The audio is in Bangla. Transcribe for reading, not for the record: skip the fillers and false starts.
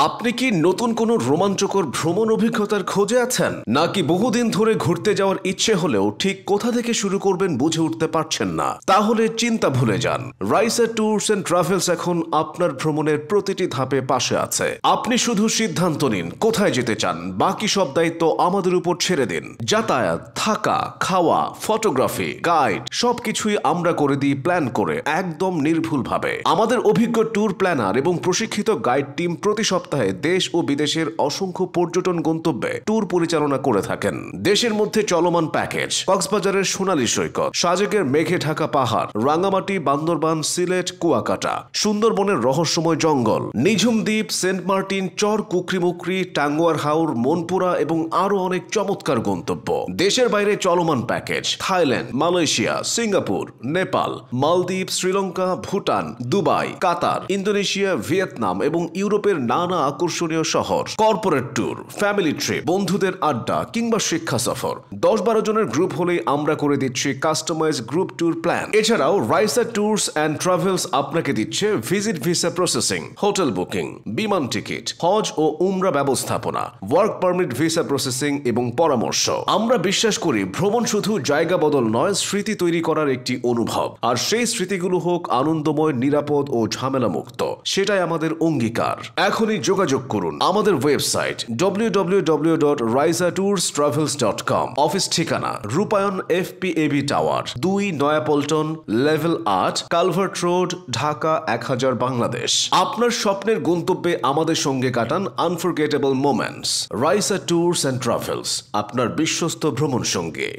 আপনি কি নতুন কোনো রোমাঞ্চকর ভ্রমণ অভিজ্ঞতার খোঁজে আছেন, নাকি বহুদিন ধরে ঘুরতে যাওয়ার ইচ্ছে হলেও ঠিক কোথা থেকে শুরু করবেন বুঝে উঠতে পারছেন না? তাহলে চিন্তা ভুলে যান। রাইসা ট্যুরস অ্যান্ড ট্রাভেলস এখন আপনার ভ্রমণের প্রতিটি ধাপে পাশে আছে। আপনি শুধু সিদ্ধান্ত নিন কোথায় যেতে চান, বাকি সব দায়িত্ব আমাদের উপর ছেড়ে দিন। যাতায়াত, থাকা, খাওয়া, ফটোগ্রাফি, গাইড সবকিছুই আমরা করে দিই প্ল্যান করে, একদম নির্ভুলভাবে। আমাদের অভিজ্ঞ ট্যুর প্ল্যানার এবং প্রশিক্ষিত গাইড টিম প্রতি সপ্তাহে দেশ ও বিদেশের অসংখ্য পর্যটন গন্তব্যে ট্যুর পরিচালনা করে থাকেন। দেশের মধ্যে চলমান প্যাকেজ কক্সবাজারের সোনালী সৈকত, সাজেকের মেঘে ঢাকা পাহাড়, রাঙামাটি, বান্দরবান, সিলেট, কুয়াকাটা, সুন্দরবনের রহস্যময় জঙ্গল, নিঝুম দ্বীপ, সেন্ট মার্টিন, চর কুকরিমুকরি, টাঙ্গুয়ার হাওর, মনপুরা এবং আরো অনেক চমৎকার গন্তব্য। দেশের বাইরে চলমান package Thailand, Malaysia, Singapore, Nepal, মালদ্বীপ, শ্রীলঙ্কা, ভুটান, দুবাই, কাতার, ইন্দোনেশিয়া, ভিয়েতনাম এবং ইউরোপের নানা আকর্ষণীয় শহর। কর্পোরেট ট্যুর, ফ্যামিলি ট্রিপ, বন্ধুদের আড্ডা কিংবা শিক্ষা সফর, 10-12 জনের গ্রুপ হলেই আমরা করে দিচ্ছি কাস্টমাইজ গ্রুপ ট্যুর প্ল্যান। এছাড়াও রাইসা ট্যুরস অ্যান্ড ট্রাভেলস আপনাকে দিচ্ছে visit visa processing, hotel booking, বিমান টিকিট, হজ ও উমরা ব্যবস্থাপনা, ওয়ার্ক পারমিট ভিসা প্রসেসিং এবং পরামর্শ। আমরা বিশ্বাস করি ভ্রমণ শুধু জায়গা বদল নয়, স্মৃতি তৈরি করার একটি অনুভব। আর সেই স্মৃতিগুলো হোক আনন্দময়, নিরাপদ ও ঝামেলা মুক্ত, সেটাই আমাদের অঙ্গীকার। এখনই যোগাযোগ করুন আমাদের ওয়েবসাইট www.raisatourstravels.com। অফিস ঠিকানা রূপায়ণ FPAB tower 2, Naya Paltan, level 8, culvert road, Dhaka 1000, Bangladesh. আপনার স্বপ্নের গন্তব্যে আমাদের সঙ্গে কাটান unforgettable moments. Raisa tours and travels, আপনার বিশ্বস্ত ভ্রমণ সঙ্গী।